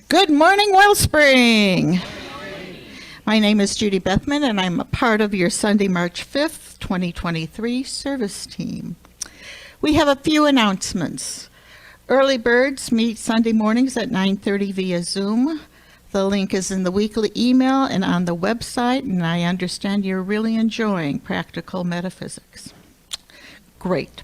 Good morning, Wellspring. My name is Judy Bethman, and I'm a part of your Sunday, March 5th, 2023 service team. We have a few announcements. Early birds meet Sunday mornings at 9:30 via Zoom. The link is in the weekly email and on the website, and I understand you're really enjoying practical metaphysics. Great.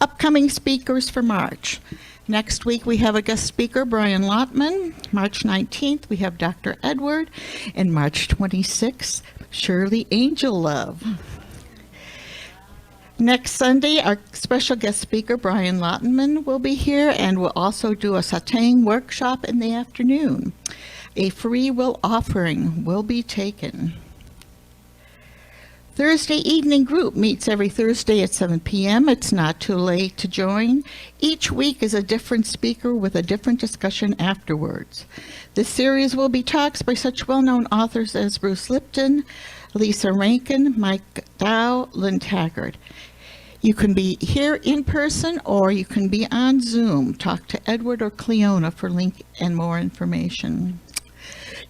Upcoming speakers for March. Next week we have a guest speaker, Brian Lotman. March 19th we have Dr. Edward, and March 26th, Shirley Angellove. Next Sunday, our special guest speaker, Brian Lotman, will be here, and we'll also do a sautéing workshop in the afternoon. A free will offering will be taken. Thursday evening group meets every Thursday at 7 p.m. It's not too late to join. Each week is a different speaker with a different discussion afterwards. This series will be talks by such well-known authors as Bruce Lipton, Lisa Rankin, Mike Dow, Lynn Taggart. You can be here in person or you can be on Zoom. Talk to Edward or Cleona for link and more information.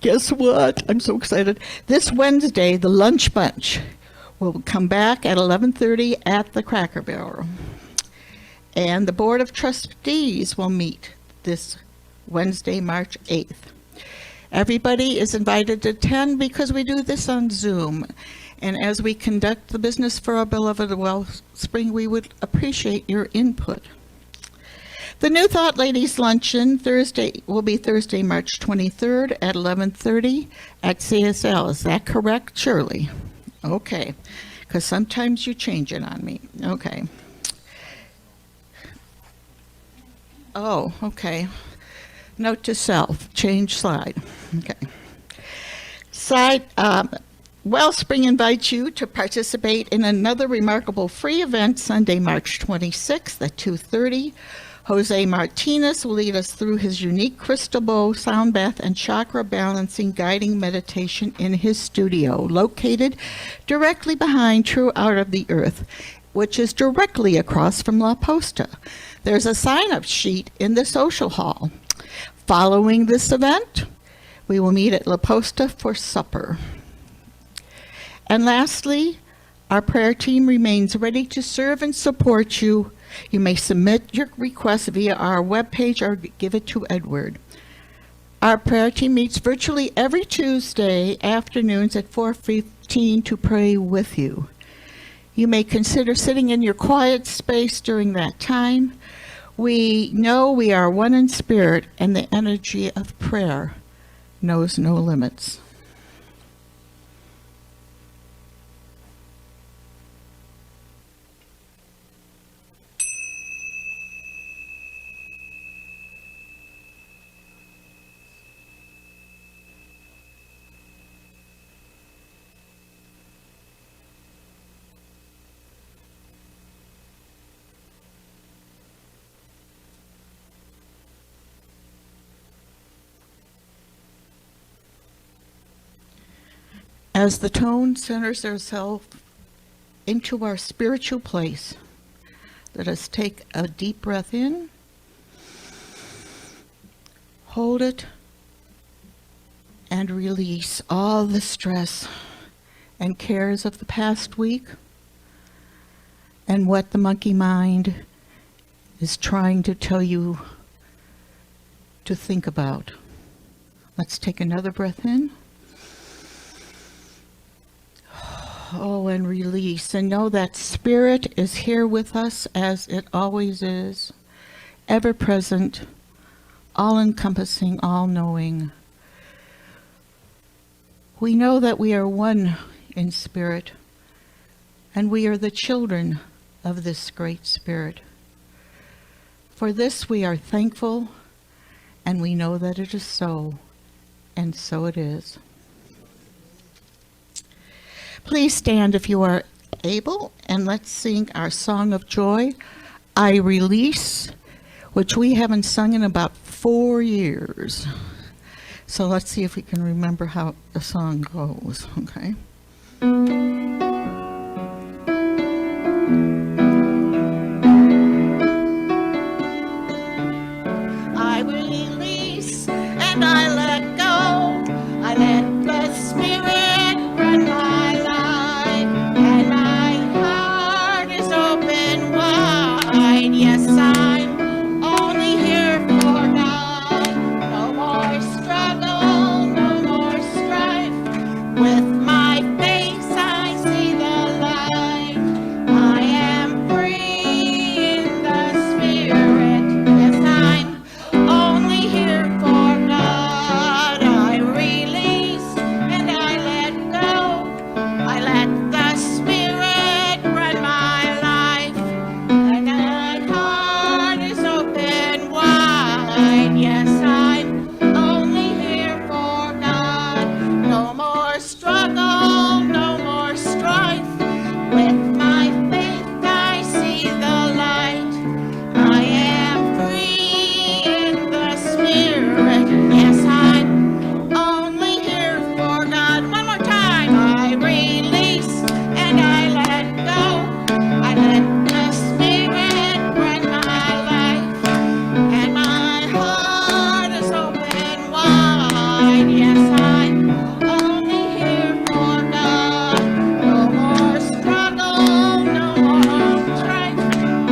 Guess what? I'm so excited. This Wednesday, the Lunch Bunch will come back at 11:30 at the Cracker Barrel. And the Board of Trustees will meet this Wednesday, March 8th. Everybody is invited to attend because we do this on Zoom. And as we conduct the business for our beloved Wellspring, we would appreciate your input. The New Thought Ladies Luncheon will be Thursday, March 23rd at 11:30 at CSL. Is that correct, Shirley? Okay, because sometimes you change it on me. Okay. Oh, okay. Note to self, change slide. Okay. Wellspring invites you to participate in another remarkable free event Sunday, March 26th at 2:30. Jose Martinez will lead us through his unique crystal bowl, sound bath, and chakra balancing guiding meditation in his studio, located directly behind True Art of the Earth, which is directly across from La Posta. There's a sign-up sheet in the social hall. Following this event, we will meet at La Posta for supper. And lastly, our prayer team remains ready to serve and support you. You may submit your request via our webpage or give it to Edward. Our prayer team meets virtually every Tuesday afternoons at 4:15 to pray with you. You may consider sitting in your quiet space during that time. We know we are one in spirit, and the energy of prayer knows no limits. As the tone centers itself into our spiritual place, let us take a deep breath in, hold it, and release all the stress and cares of the past week and what the monkey mind is trying to tell you to think about. Let's take another breath in. Oh, and release, and know that Spirit is here with us as it always is, ever present, all-encompassing, all-knowing. We know that we are one in Spirit, and we are the children of this great Spirit. For this we are thankful, and we know that it is so, and so it is. Please stand if you are able, and let's sing our song of joy, I Release, which we haven't sung in about 4 years. So let's see if we can remember how the song goes, okay? I release. wide. Yes, I'm only here for God. No more struggle, no more strife. With my face I see the light. I am free in the Spirit. Yes, I'm only here for God. I release and I let go. I let the Spirit run my life, and my heart is open wide. Yes, I'm only here for God. No more struggle, no more strife. With my faith I see the light. I am free in the Spirit. Yes, I'm only here for God. One more time. I release and I let go. I let the Spirit run my life, and my heart is open wide. Yes, I'm only here for God. No more struggle, no more strife.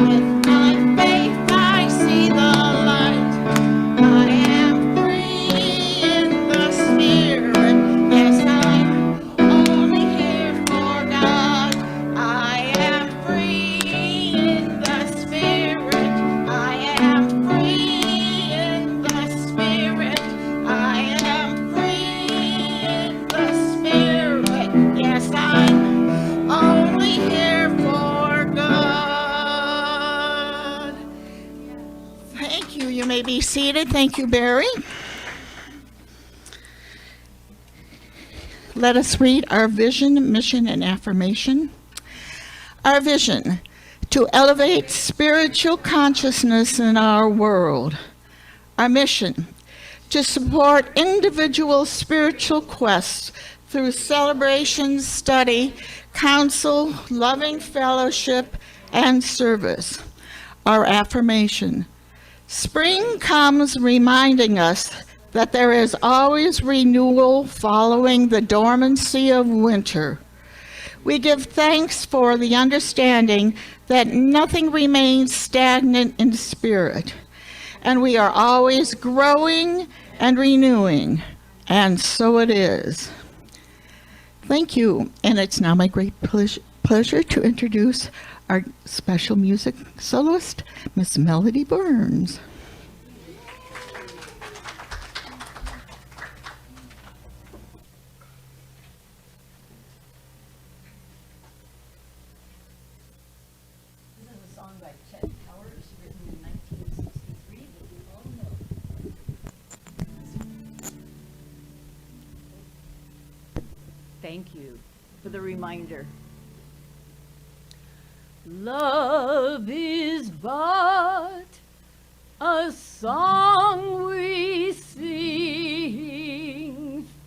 With my faith I see the light. I am free in the Spirit. Yes, I'm only here for God. I am free in the Spirit. I am free in the Spirit. I am free in the Spirit. Yes, I'm only here for God. Thank you. You may be seated. Thank you, Barry. Let us read our vision, mission, and affirmation. Our vision: to elevate spiritual consciousness in our world. Our mission: to support individual spiritual quests through celebration, study, counsel, loving fellowship, and service. Our affirmation: spring comes reminding us that there is always renewal following the dormancy of winter. We give thanks for the understanding that nothing remains stagnant in spirit, and we are always growing and renewing, and so it is. Thank you, and it's now my great pleasure to introduce our special music soloist, Miss Melody Burns. Thank you for the reminder. Love is but a song we sing,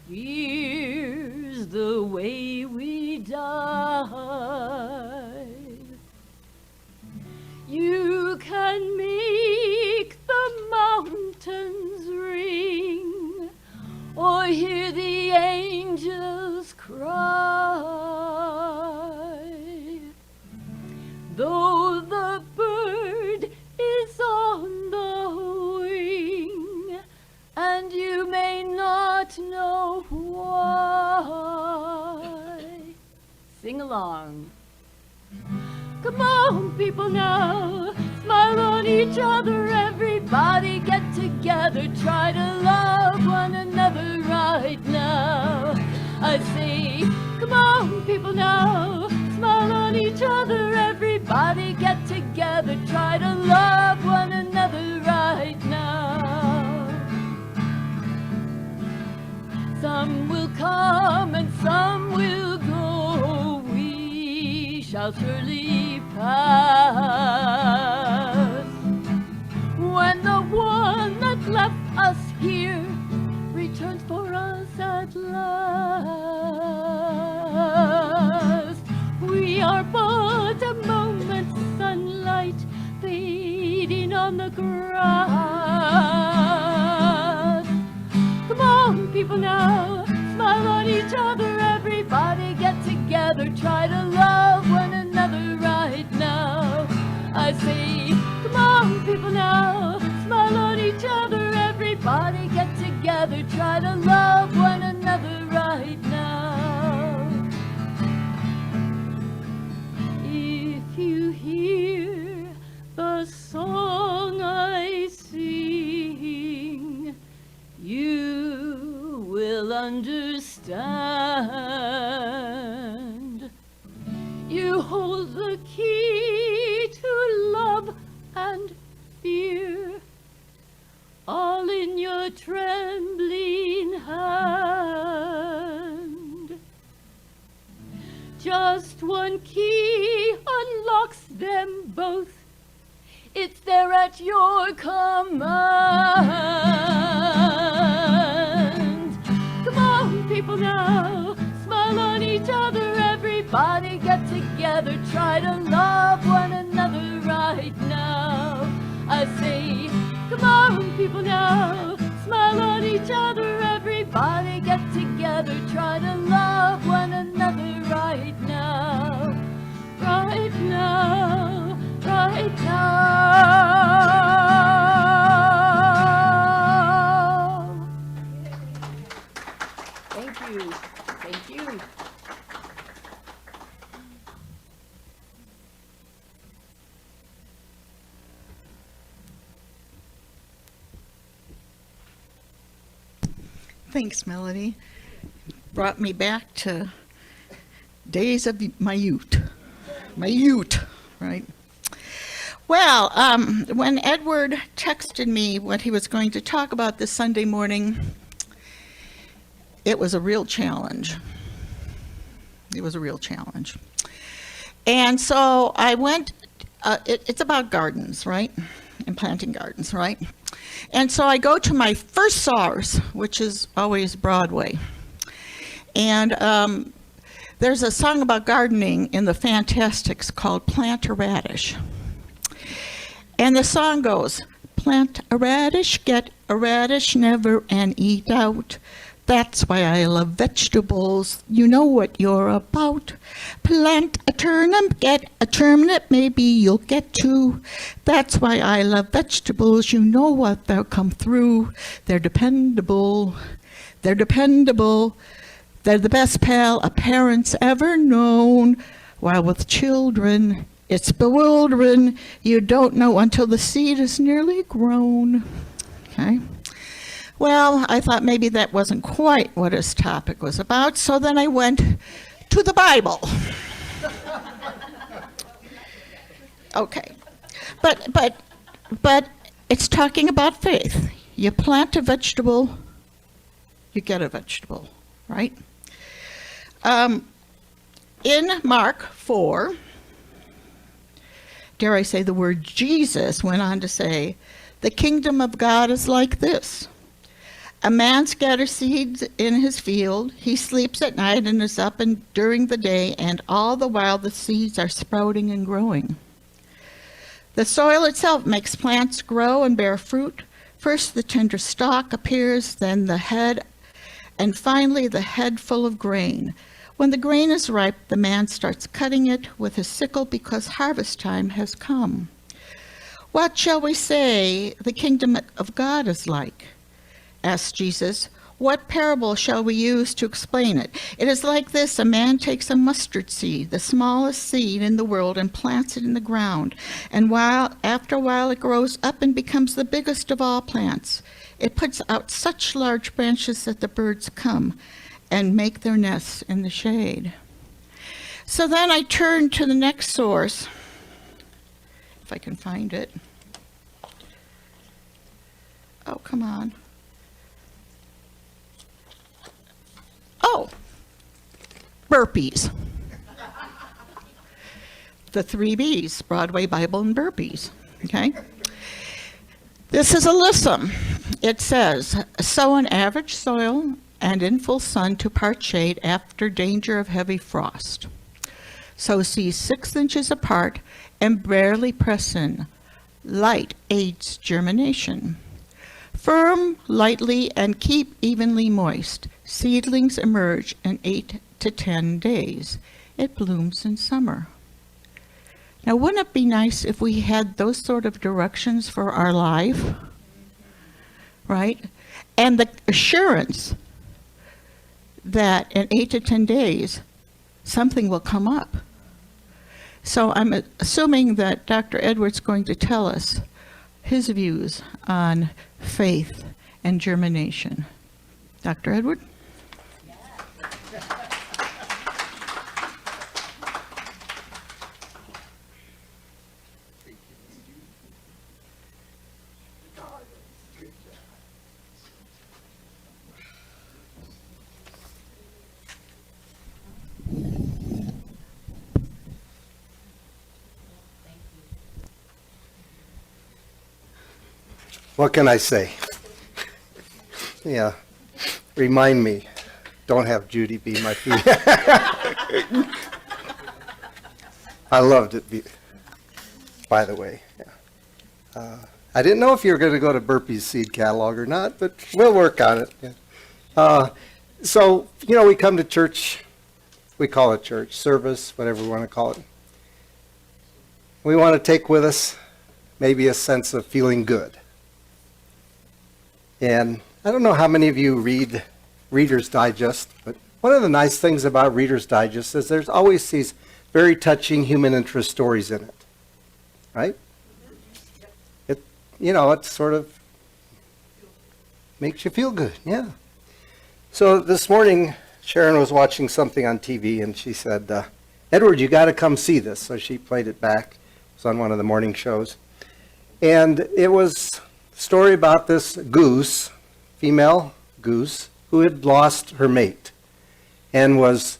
fear's the way we die. You can make the mountains ring, or hear the angels cry. Though the bird is on the wing, and you may not know why. Sing along. Come on, people now, smile on each other, everybody get together, try to love one another right now. I say, come on, people now, smile on each other, everybody get together, try to love one another right now. Some will come and some will go, we shall surely pass. When the one that left us here returns for us at last, we are but a moment's sunlight fading on the grass. Come on, people now, smile on each other, everybody get together, try to love one another right now. I say, stand. You hold the key to love and fear, all in your trembling hand. Just one key unlocks them both. It's there at your command. Come on, people now, smile on each other. Everybody get together, try to love one another right now. I say, come on, people now, smile on each other. Everybody get together, try to love one another right now. Right now, right now. Thank you. Thank you. Thanks, Melody. Brought me back to days of my youth. My youth, right? Well, when Edward texted me what he was going to talk about this Sunday morning, it was a real challenge. It was a real challenge. And so I went, it's about gardens, right? And planting gardens, right? And so I go to my first source, which is always Broadway. And there's a song about gardening in the Fantastics called Plant a Radish. And the song goes, plant a radish, get a radish, never and eat out. That's why I love vegetables, you know what you're about. Plant a turnip, get a turnip, maybe you'll get two. That's why I love vegetables, you know what they'll come through. They're dependable, they're dependable. They're the best pal a parent's ever known. While with children, it's bewildering. You don't know until the seed is nearly grown. Okay. Well, I thought maybe that wasn't quite what his topic was about, so then I went to the Bible. Okay. But it's talking about faith. You plant a vegetable, you get a vegetable, right? In Mark 4, dare I say the word Jesus went on to say, the kingdom of God is like this. A man scatters seeds in his field. He sleeps at night and is up during the day, and all the while the seeds are sprouting and growing. The soil itself makes plants grow and bear fruit. First the tender stalk appears, then the head, and finally the head full of grain. When the grain is ripe, the man starts cutting it with his sickle because harvest time has come. What shall we say the kingdom of God is like? Asked Jesus. What parable shall we use to explain it? It is like this. A man takes a mustard seed, the smallest seed in the world, and plants it in the ground. And after a while it grows up and becomes the biggest of all plants. It puts out such large branches that the birds come and make their nests in the shade. So then I turned to the next source, if I can find it. Oh, come on. Oh, burpees. The 3 B's, Broadway, Bible, and burpees, okay? This is a listen. It says, sow in average soil and in full sun to part shade after danger of heavy frost. Sow seeds 6 inches apart and barely press in. Light aids germination. Firm lightly and keep evenly moist. Seedlings emerge in 8 to 10 days. It blooms in summer. Now, wouldn't it be nice if we had those sort of directions for our life? Right? And the assurance that in 8 to 10 days, something will come up. So I'm assuming that Dr. Edwards is going to tell us his views on faith and germination. Dr. Edward? What can I say? Yeah, remind me. Don't have Judy be my food. I loved it, by the way. Yeah. I didn't know if you were going to go to Burpee's seed catalog or not, but we'll work on it. Yeah. So, we come to church. We call it church service, whatever we want to call it. We want to take with us maybe a sense of feeling good. And I don't know how many of you read Reader's Digest, but one of the nice things about Reader's Digest is there's always these very touching human interest stories in it, right? It sort of makes you feel good, yeah. So this morning, Sharon was watching something on TV, and she said, Edward, you got to come see this. So she played it back. It was on one of the morning shows. And it was a story about this goose, female goose, who had lost her mate and was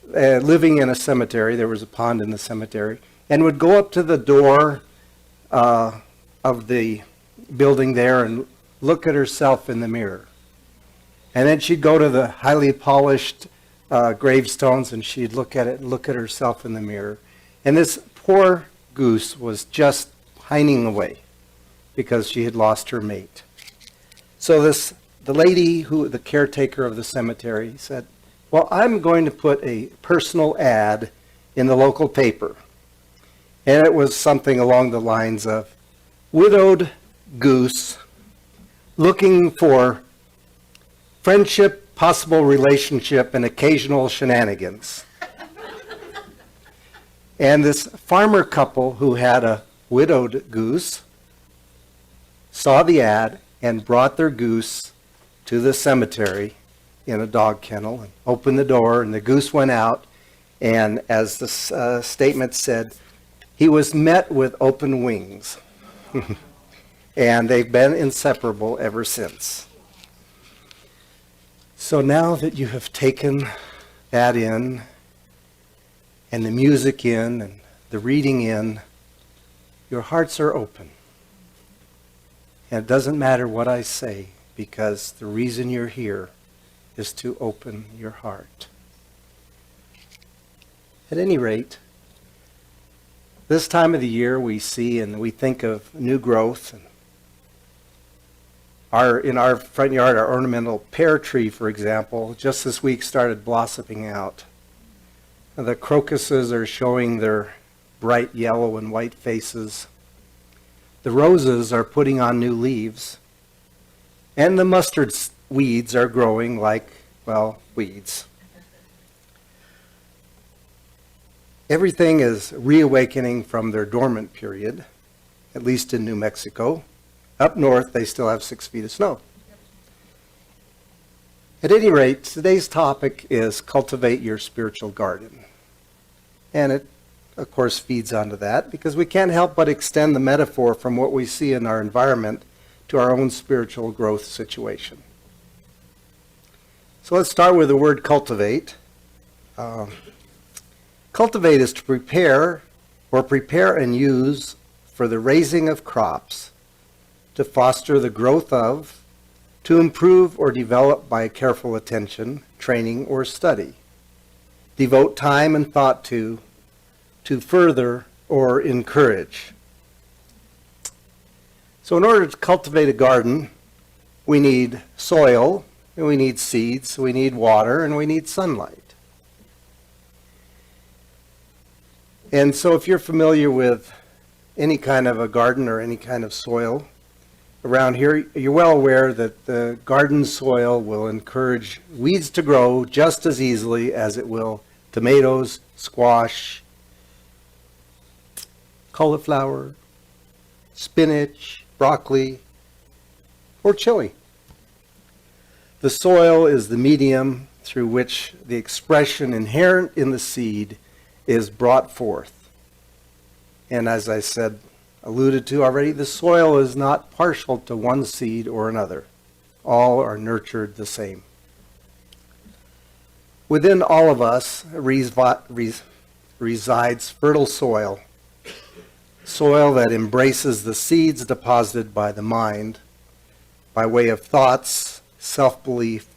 living in a cemetery. There was a pond in the cemetery, and would go up to the door of the building there and look at herself in the mirror. And then she'd go to the highly polished gravestones, and she'd look at it and look at herself in the mirror. And this poor goose was just pining away because she had lost her mate. So the lady, the caretaker of the cemetery, said, well, I'm going to put a personal ad in the local paper. And it was something along the lines of, widowed goose looking for friendship, possible relationship, and occasional shenanigans. And this farmer couple who had a widowed goose saw the ad and brought their goose to the cemetery in a dog kennel and opened the door, and the goose went out, and as the statement said, he was met with open wings. And they've been inseparable ever since. So now that you have taken that in, and the music in, and the reading in, your hearts are open. And it doesn't matter what I say, because the reason you're here is to open your heart. At any rate, this time of the year we see and we think of new growth. And in our front yard, our ornamental pear tree, for example, just this week started blossoming out. The crocuses are showing their bright yellow and white faces. The roses are putting on new leaves. And the mustard weeds are growing like, well, weeds. Everything is reawakening from their dormant period, at least in New Mexico. Up north, they still have 6 feet of snow. At any rate, today's topic is cultivate your spiritual garden. And it, of course, feeds onto that, because we can't help but extend the metaphor from what we see in our environment to our own spiritual growth situation. So let's start with the word cultivate. Cultivate is to prepare and use for the raising of crops, to foster the growth of, to improve or develop by careful attention, training, or study. Devote time and thought to further or encourage. So in order to cultivate a garden, we need soil, and we need seeds, we need water, and we need sunlight. And so if you're familiar with any kind of a garden or any kind of soil around here, you're well aware that the garden soil will encourage weeds to grow just as easily as it will tomatoes, squash, cauliflower, spinach, broccoli, or chili. The soil is the medium through which the expression inherent in the seed is brought forth. And as I said, alluded to already, the soil is not partial to one seed or another. All are nurtured the same. Within all of us resides fertile soil soil that embraces the seeds deposited by the mind by way of thoughts, self-belief,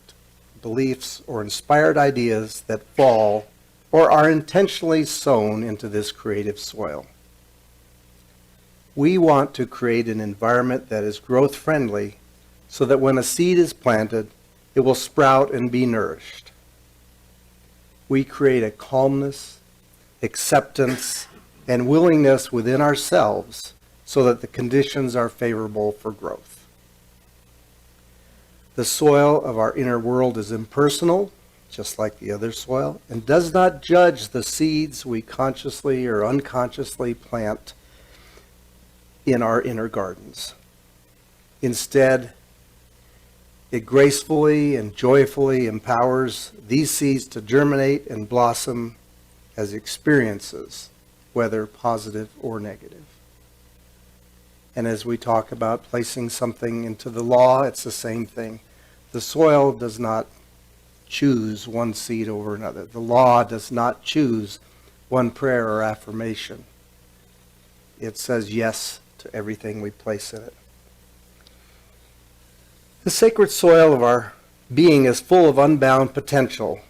beliefs, or inspired ideas that fall or are intentionally sown into this creative soil. We want to create an environment that is growth-friendly so that when a seed is planted, it will sprout and be nourished. We create a calmness, acceptance, and willingness within ourselves so that the conditions are favorable for growth. The soil of our inner world is impersonal, just like the other soil, and does not judge the seeds we consciously or unconsciously plant in our inner gardens. Instead, it gracefully and joyfully empowers these seeds to germinate and blossom as experiences, whether positive or negative. And as we talk about placing something into the law, it's the same thing. The soil does not choose one seed over another. The law does not choose one prayer or affirmation. It says yes to everything we place in it. The sacred soil of our being is full of unbound potential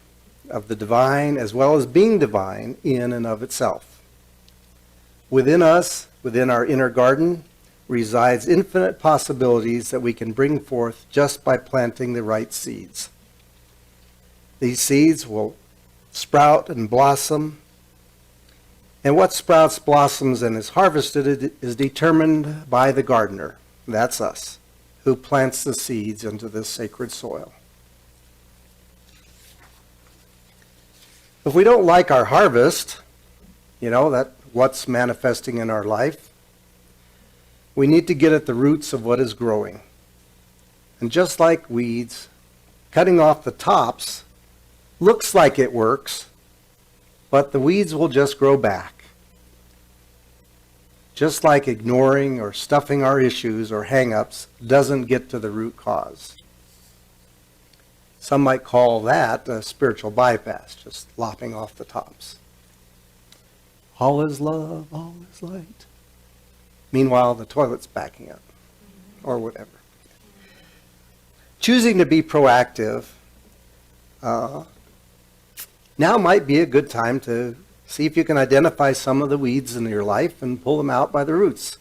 of the divine as well as being divine in and of itself. Within us, within our inner garden, resides infinite possibilities that we can bring forth just by planting the right seeds. These seeds will sprout and blossom, and what sprouts, blossoms, and is harvested is determined by the gardener. That's us, who plants the seeds into this sacred soil. If we don't like our harvest, that what's manifesting in our life, we need to get at the roots of what is growing. And just like weeds, cutting off the tops looks like it works, but the weeds will just grow back. Just like ignoring or stuffing our issues or hang-ups doesn't get to the root cause. Some might call that a spiritual bypass, just lopping off the tops. All is love, all is light. Meanwhile, the toilet's backing up, or whatever. Choosing to be proactive now might be a good time to see if you can identify some of the weeds in your life and pull them out by the roots.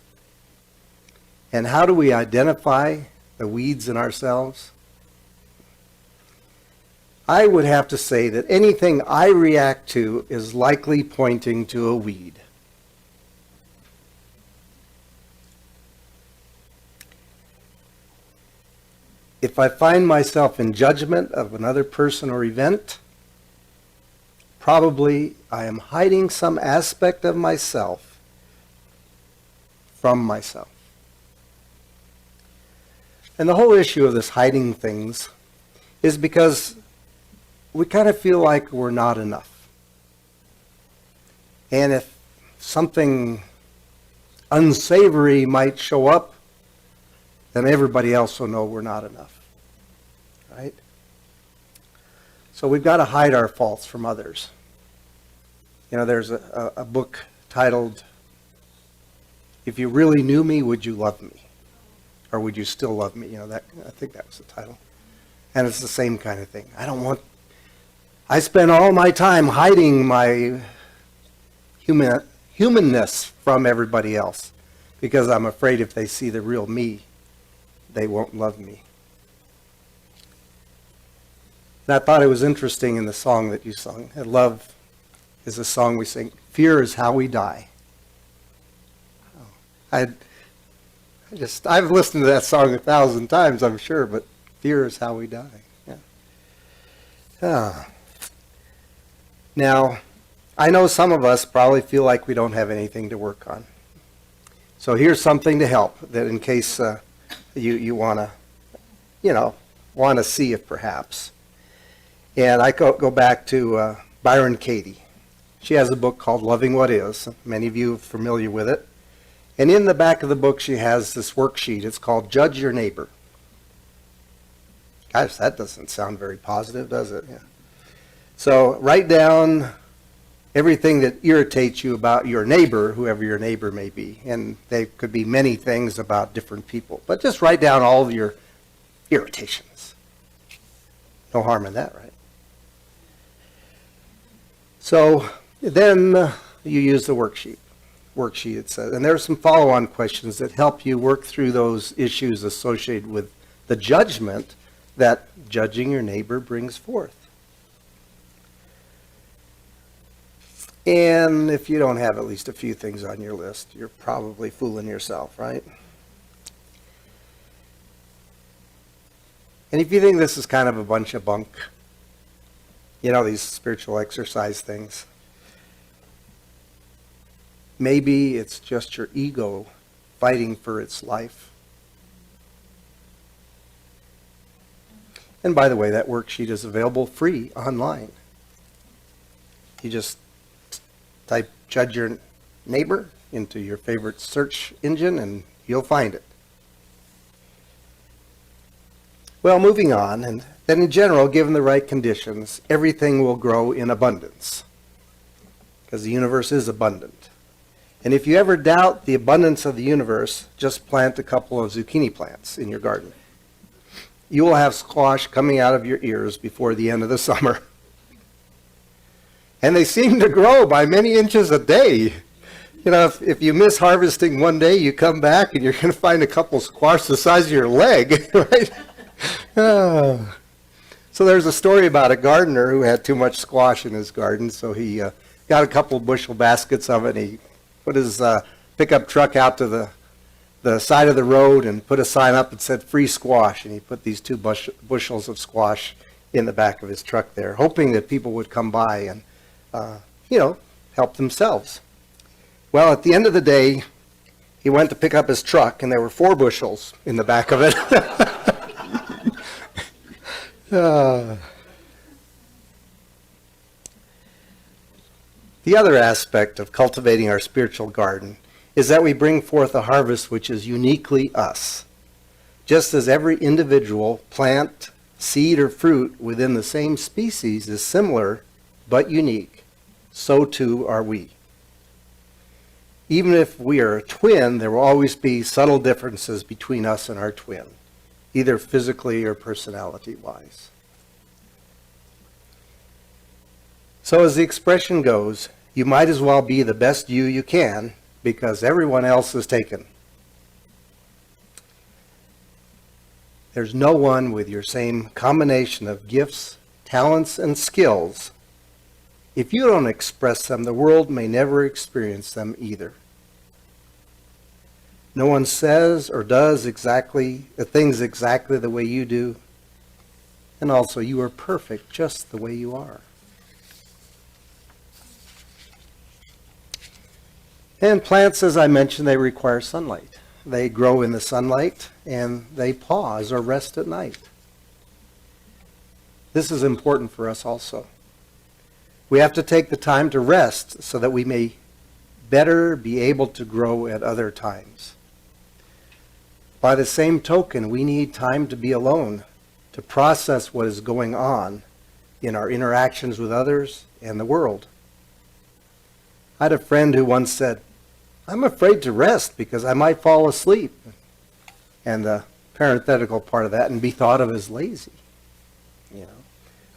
And how do we identify the weeds in ourselves? I would have to say that anything I react to is likely pointing to a weed. If I find myself in judgment of another person or event, probably I am hiding some aspect of myself from myself. And the whole issue of this hiding things is because we kind of feel like we're not enough. And if something unsavory might show up, then everybody else will know we're not enough. Right? So we've got to hide our faults from others. There's a book titled, If You Really Knew Me, Would You Love Me? Or Would You Still Love Me? I think that was the title. And it's the same kind of thing. I spend all my time hiding my humanness from everybody else because I'm afraid if they see the real me, they won't love me. And I thought it was interesting in the song that you sung. Love is a song we sing. Fear is how we die. I've listened to that song 1,000 times, I'm sure, but fear is how we die. Yeah. Now, I know some of us probably feel like we don't have anything to work on. So here's something to help, that in case you want to see if perhaps. And I go back to Byron Katie. She has a book called Loving What Is. Many of you are familiar with it. And in the back of the book, she has this worksheet. It's called Judge Your Neighbor. Gosh, that doesn't sound very positive, does it? Yeah. So write down everything that irritates you about your neighbor, whoever your neighbor may be. And they could be many things about different people. But just write down all of your irritations. No harm in that, right? So then you use the worksheet. It says, and there are some follow-on questions that help you work through those issues associated with the judgment that judging your neighbor brings forth. And if you don't have at least a few things on your list, you're probably fooling yourself, right? And if you think this is kind of a bunch of bunk, you know, these spiritual exercise things, maybe it's just your ego fighting for its life. And by the way, that worksheet is available free online. You just type "judge your neighbor" into your favorite search engine and you'll find it. Well, moving on, and then in general, given the right conditions, everything will grow in abundance because the universe is abundant. And if you ever doubt the abundance of the universe, just plant a couple of zucchini plants in your garden. You will have squash coming out of your ears before the end of the summer. And they seem to grow by many inches a day. You know, if you miss harvesting one day, you come back and you're going to find a couple squash the size of your leg, right? So there's a story about a gardener who had too much squash in his garden, so he got a couple bushel baskets of it, and he put his pickup truck out to the side of the road and put a sign up that said "free squash," and he put these two bushels of squash in the back of his truck there, hoping that people would come by and, help themselves. Well, at the end of the day, he went to pick up his truck, and there were 4 bushels in the back of it. The other aspect of cultivating our spiritual garden is that we bring forth a harvest which is uniquely us. Just as every individual plant, seed, or fruit within the same species is similar but unique, so too are we. Even if we are a twin, there will always be subtle differences between us and our twin, either physically or personality-wise. So as the expression goes, you might as well be the best you can, because everyone else is taken. There's no one with your same combination of gifts, talents, and skills. If you don't express them, the world may never experience them either. No one says or does things exactly the way you do. And also, you are perfect just the way you are. And plants, as I mentioned, they require sunlight. They grow in the sunlight, and they pause or rest at night. This is important for us also. We have to take the time to rest so that we may better be able to grow at other times. By the same token, we need time to be alone, to process what is going on in our interactions with others and the world. I had a friend who once said, "I'm afraid to rest because I might fall asleep." And the parenthetical part of that, and be thought of as lazy.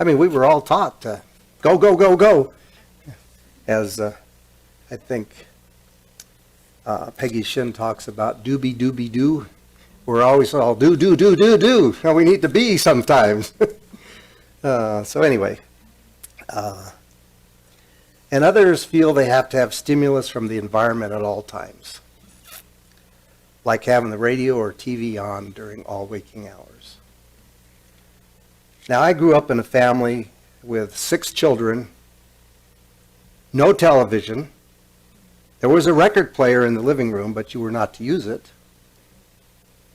I mean, we were all taught to go, go, go, go. As I think Peggy Shin talks about, doobie, doobie, doo. We're always all do, do, do, do, do. And we need to be sometimes. So anyway. And others feel they have to have stimulus from the environment at all times, like having the radio or TV on during all waking hours. Now, I grew up in a family with 6 children, no television. There was a record player in the living room, but you were not to use it.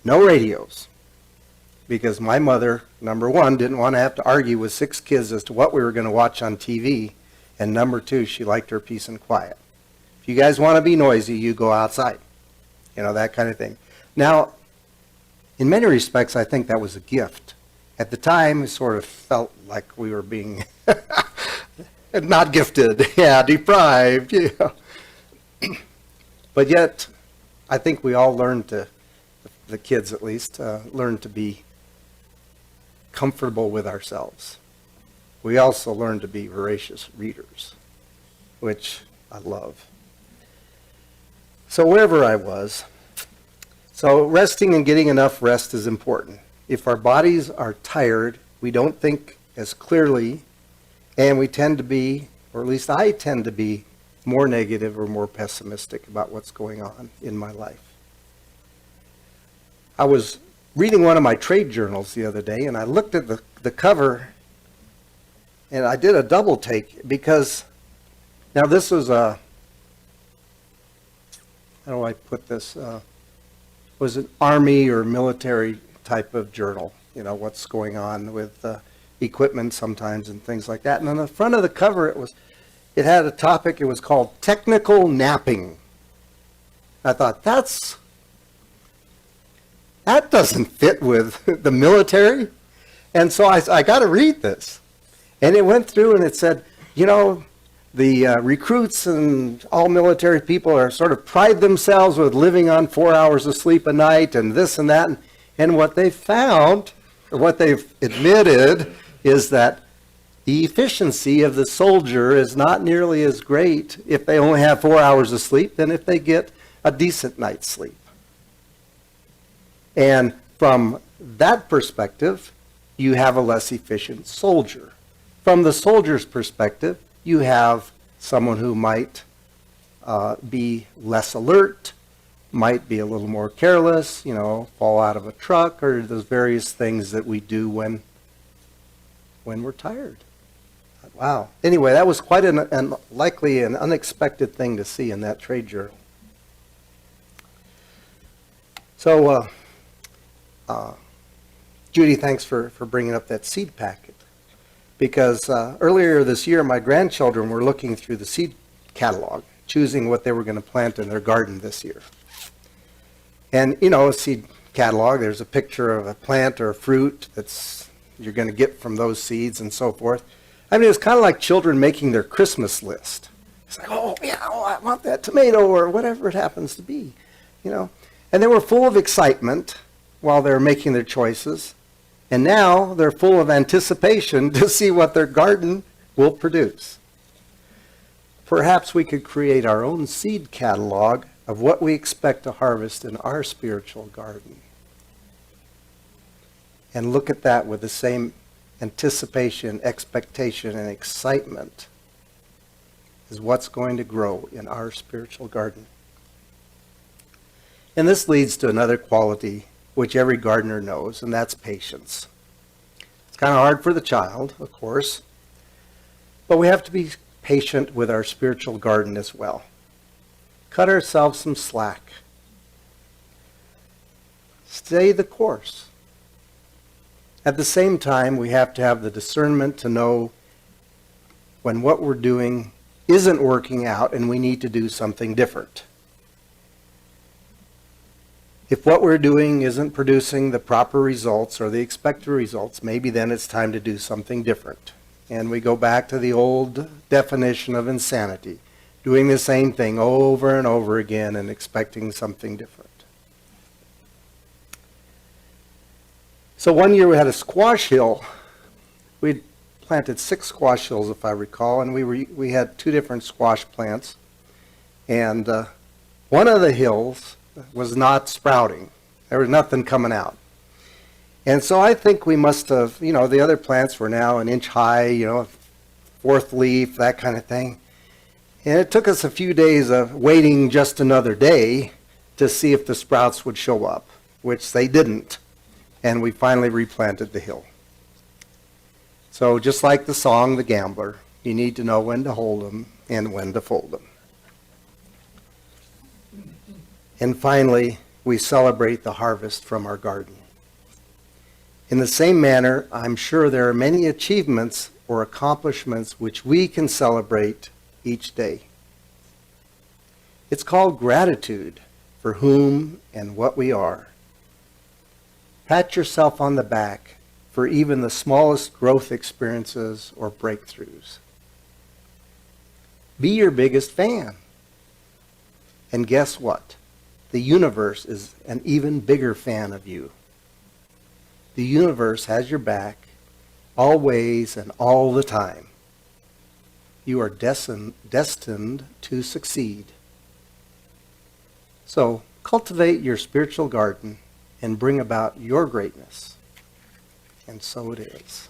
No radios, because my mother, number 1, didn't want to have to argue with 6 kids as to what we were going to watch on TV. And number 2, she liked her peace and quiet. If you guys want to be noisy, you go outside. That kind of thing. Now, in many respects, I think that was a gift. At the time, it sort of felt like we were being Not gifted, yeah, deprived, yeah. But yet, I think we all learn to, the kids at least, learn to be comfortable with ourselves. We also learn to be voracious readers, which I love. So wherever I was, so resting and getting enough rest is important. If our bodies are tired, we don't think as clearly, and we tend to be, or at least I tend to be, more negative or more pessimistic about what's going on in my life. I was reading one of my trade journals the other day, and I looked at the cover, and I did a double take because, now this was a, how do I put this, was an army or military type of journal, you know, what's going on with equipment sometimes and things like that. And on the front of the cover, it had a topic, it was called technical napping. I thought, that doesn't fit with the military. And so I got to read this. And it went through and it said, you know, the recruits and all military people are sort of pride themselves with living on 4 hours of sleep a night and this and that. And what they found, or what they've admitted, is that the efficiency of the soldier is not nearly as great if they only have 4 hours of sleep than if they get a decent night's sleep. And from that perspective, you have a less efficient soldier. From the soldier's perspective, you have someone who might be less alert, might be a little more careless, you know, fall out of a truck, or those various things that we do when we're tired. Wow. Anyway, that was quite likely an unexpected thing to see in that trade journal. So, Judy, thanks for bringing up that seed packet. Because earlier this year, my grandchildren were looking through the seed catalog, choosing what they were going to plant in their garden this year. And, you know, a seed catalog, there's a picture of a plant or a fruit that's you're going to get from those seeds and so forth. I mean, it's kind of like children making their Christmas list. It's like, oh, yeah, oh, I want that tomato or whatever it happens to be, you know. And they were full of excitement while they were making their choices. And now they're full of anticipation to see what their garden will produce. Perhaps we could create our own seed catalog of what we expect to harvest in our spiritual garden. And look at that with the same anticipation, expectation, and excitement as what's going to grow in our spiritual garden. And this leads to another quality which every gardener knows, and that's patience. It's kind of hard for the child, of course, but we have to be patient with our spiritual garden as well. Cut ourselves some slack. Stay the course. At the same time, we have to have the discernment to know when what we're doing isn't working out and we need to do something different. If what we're doing isn't producing the proper results or the expected results, maybe then it's time to do something different. And we go back to the old definition of insanity, doing the same thing over and over again and expecting something different. So one year we had a squash hill. We'd planted 6 squash hills, if I recall, and we had 2 different squash plants. And one of the hills was not sprouting. There was nothing coming out. And so I think we must have, you know, the other plants were now an inch high, you know, 4th leaf, that kind of thing. And it took us a few days of waiting just another day to see if the sprouts would show up, which they didn't. And we finally replanted the hill. So just like the song, The Gambler, you need to know when to hold them and when to fold them. And finally, we celebrate the harvest from our garden. In the same manner, I'm sure there are many achievements or accomplishments which we can celebrate each day. It's called gratitude for whom and what we are. Pat yourself on the back for even the smallest growth experiences or breakthroughs. Be your biggest fan. And guess what? The universe is an even bigger fan of you. The universe has your back always and all the time. You are destined to succeed. So cultivate your spiritual garden and bring about your greatness. And so it is.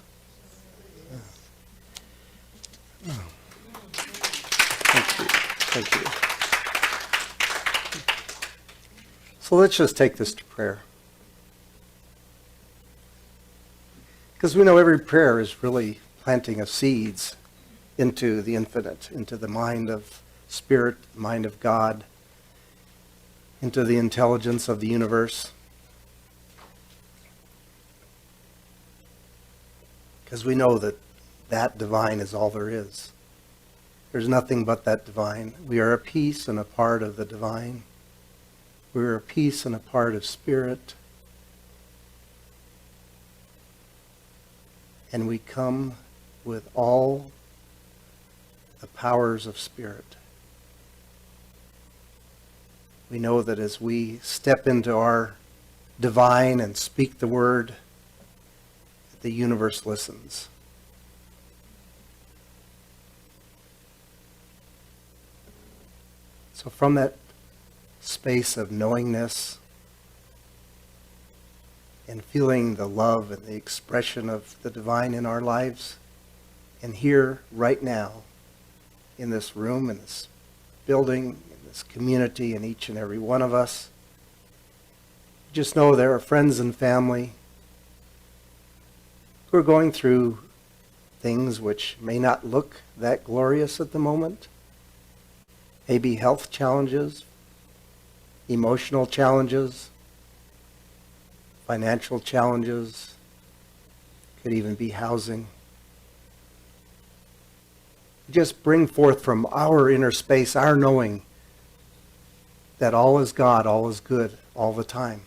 Oh. Thank you. Thank you. So let's just take this to prayer. Because we know every prayer is really planting of seeds into the infinite, into the mind of Spirit, mind of God, into the intelligence of the universe. Because we know that that divine is all there is. There's nothing but that divine. We are a piece and a part of the divine. We are a piece and a part of Spirit. And we come with all the powers of Spirit. We know that as we step into our divine and speak the word, the universe listens. So from that space of knowingness and feeling the love and the expression of the divine in our lives, and here, right now, in this room, in this building, in this community, in each and every one of us, just know there are friends and family who are going through things which may not look that glorious at the moment. Maybe health challenges, emotional challenges, financial challenges, could even be housing. Just bring forth from our inner space our knowing that all is God, all is good, all the time.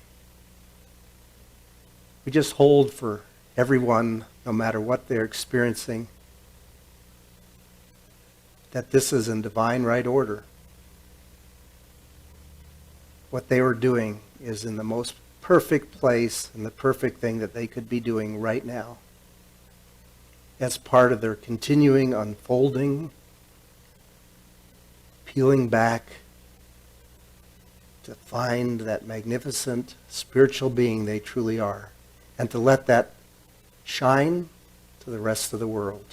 We just hold for everyone, no matter what they're experiencing, that this is in divine right order. What they were doing is in the most perfect place and the perfect thing that they could be doing right now. As part of their continuing unfolding, peeling back to find that magnificent spiritual being they truly are, and to let that shine to the rest of the world.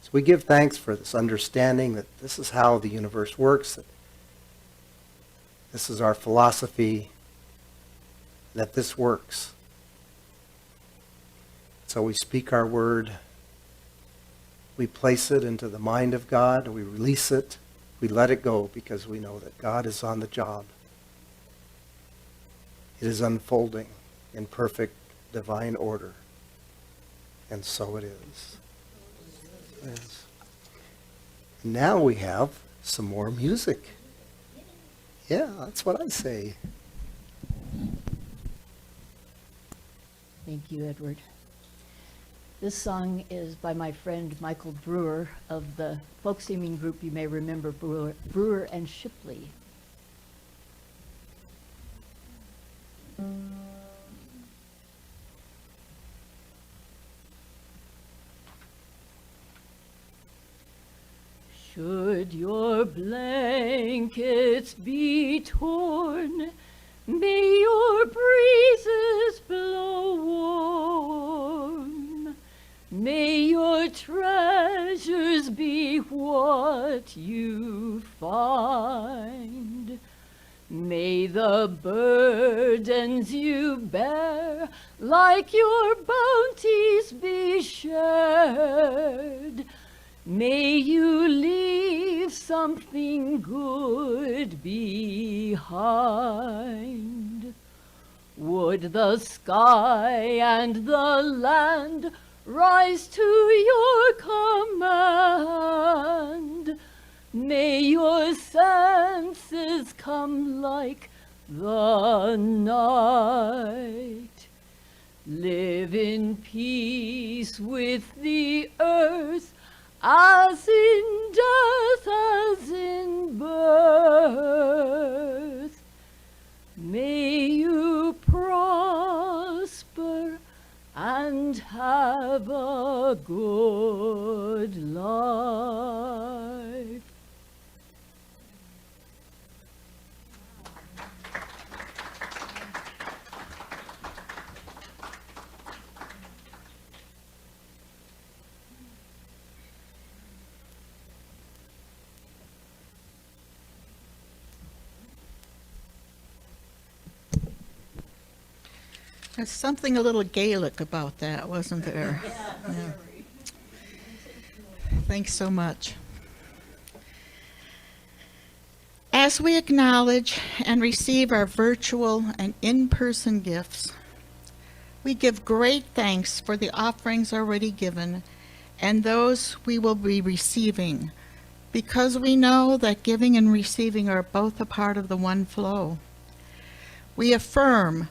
So we give thanks for this understanding that this is how the universe works, that this is our philosophy, that this works. So we speak our word, we place it into the mind of God, we release it, we let it go because we know that God is on the job. It is unfolding in perfect divine order. And so it is. Yes. Now we have some more music. Yeah, that's what I say. Thank you, Edward. This song is by my friend Michael Brewer of the folk singing group you may remember, Brewer and Shipley. Should your blankets be torn, may your breezes blow warm. May your treasures be what you find. May the burdens you bear like your bounties be shared. May you leave something good behind. Would the sky and the land rise to your command. May your senses come like the night. Live in peace with the earth as in death as in birth. May you prosper and have a good life. There's something a little Gaelic about that, wasn't there? Yeah. Thanks so much. As we acknowledge and receive our virtual and in-person gifts, we give great thanks for the offerings already given and those we will be receiving, because we know that giving and receiving are both a part of the one flow. We affirm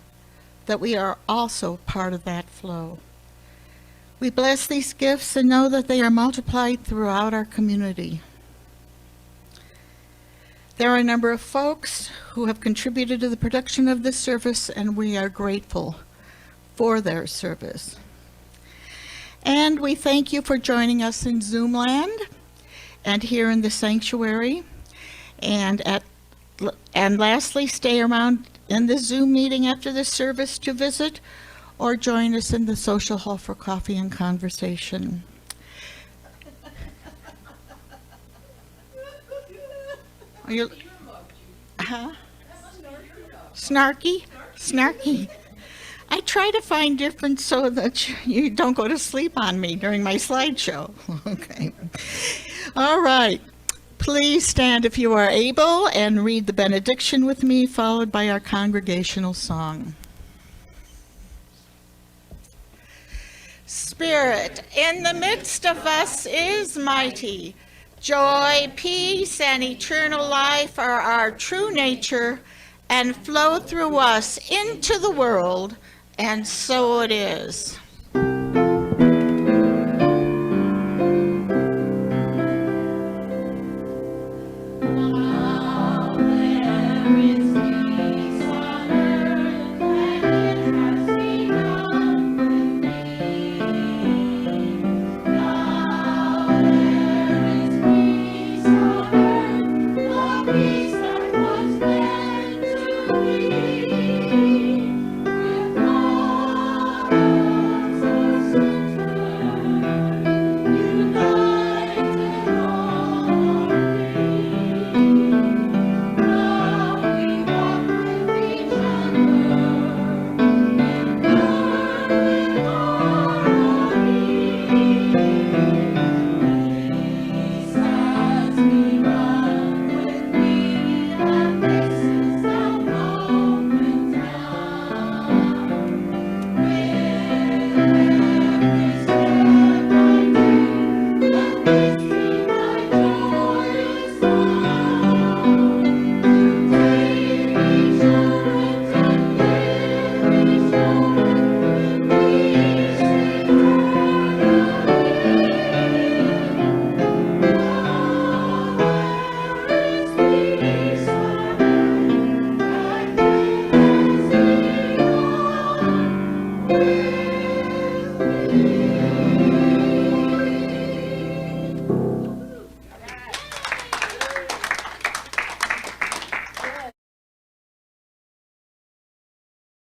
that we are also part of that flow. We bless these gifts and know that they are multiplied throughout our community. There are a number of folks who have contributed to the production of this service, and we are grateful for their service. And we thank you for joining us in Zoom land and here in the sanctuary. And lastly, stay around in the Zoom meeting after the service to visit or join us in the social hall for coffee and conversation. Are you, huh? Snarky? Snarky. I try to find different so that you don't go to sleep on me during my slideshow. Okay. All right. Please stand if you are able and read the benediction with me, followed by our congregational song. Spirit in the midst of us is mighty. Joy, peace, and eternal life are our true nature and flow through us into the world, and so it is.